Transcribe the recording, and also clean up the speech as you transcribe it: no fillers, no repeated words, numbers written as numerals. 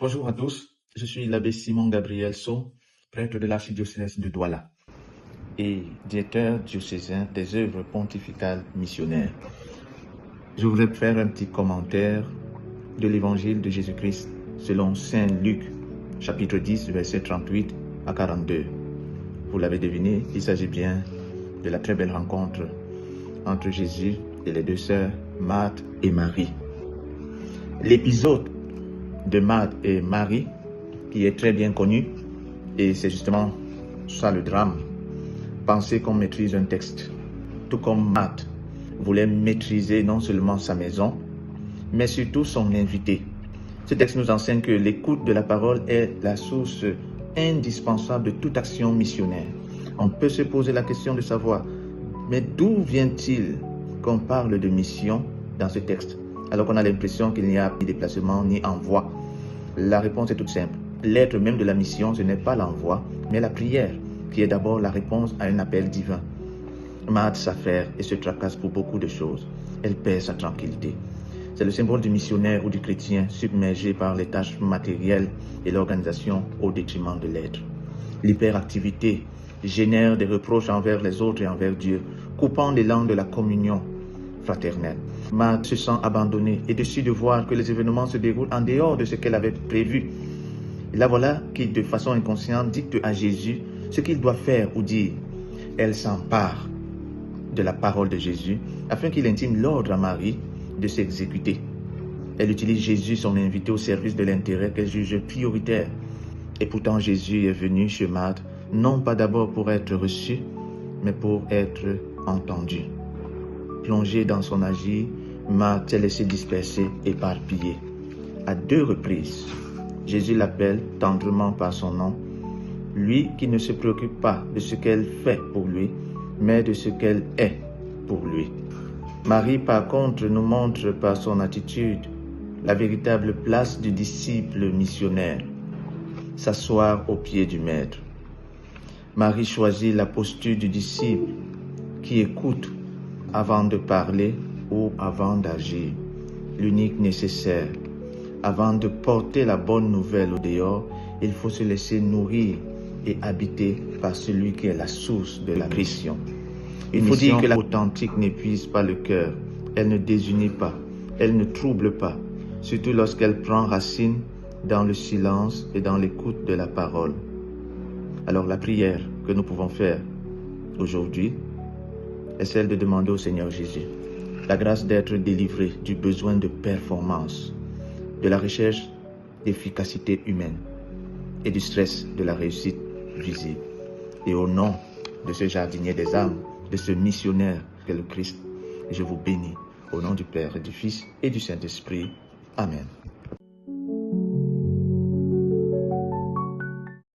Bonjour à tous, je suis l'abbé Simon Gabriel So, prêtre de l'archidiocèse de Douala et directeur diocésain des œuvres pontificales missionnaires. Je voudrais faire un petit commentaire de l'évangile de Jésus-Christ selon Saint Luc, chapitre 10, versets 38 à 42. Vous l'avez deviné, il s'agit bien de la très belle rencontre entre Jésus et les deux sœurs, Marthe et Marie. L'épisode de Marthe et Marie, qui est très bien connu, et c'est justement ça le drame. Penser qu'on maîtrise un texte, tout comme Marthe voulait maîtriser non seulement sa maison, mais surtout son invité. Ce texte nous enseigne que l'écoute de la parole est la source indispensable de toute action missionnaire. On peut se poser la question de savoir, mais d'où vient-il qu'on parle de mission dans ce texte, alors qu'on a l'impression qu'il n'y a ni déplacement ni envoi? La réponse est toute simple. L'être même de la mission, ce n'est pas l'envoi, mais la prière, qui est d'abord la réponse à un appel divin. Marthe s'affaire et se tracasse pour beaucoup de choses. Elle perd sa tranquillité. C'est le symbole du missionnaire ou du chrétien submergé par les tâches matérielles et l'organisation au détriment de l'être. L'hyperactivité génère des reproches envers les autres et envers Dieu, coupant l'élan de la communion fraternelle. Marthe se sent abandonnée et déçue de voir que les événements se déroulent en dehors de ce qu'elle avait prévu. Et la voilà qui, de façon inconsciente, dicte à Jésus ce qu'il doit faire ou dire. Elle s'empare de la parole de Jésus afin qu'il intime l'ordre à Marie de s'exécuter. Elle utilise Jésus, son invité, au service de l'intérêt qu'elle juge prioritaire. Et pourtant Jésus est venu chez Marthe, non pas d'abord pour être reçu, mais pour être entendu. Plongée dans son agir, Marthe s'est laissée disperser, éparpillée. À 2 reprises, Jésus l'appelle tendrement par son nom, lui qui ne se préoccupe pas de ce qu'elle fait pour lui, mais de ce qu'elle est pour lui. Marie, par contre, nous montre par son attitude la véritable place du disciple missionnaire, s'asseoir aux pieds du Maître. Marie choisit la posture du disciple qui écoute avant de parler ou avant d'agir, l'unique nécessaire. Avant de porter la bonne nouvelle au dehors, il faut se laisser nourrir et habiter par celui qui est la source de la mission. Il faut dire que l'authentique n'épuise pas le cœur, elle ne désunit pas, elle ne trouble pas, surtout lorsqu'elle prend racine dans le silence et dans l'écoute de la parole. Alors la prière que nous pouvons faire aujourd'hui est celle de demander au Seigneur Jésus la grâce d'être délivré du besoin de performance, de la recherche d'efficacité humaine et du stress de la réussite visible. Et au nom de ce jardinier des âmes, de ce missionnaire qu'est le Christ, je vous bénis au nom du Père et du Fils et du Saint-Esprit. Amen.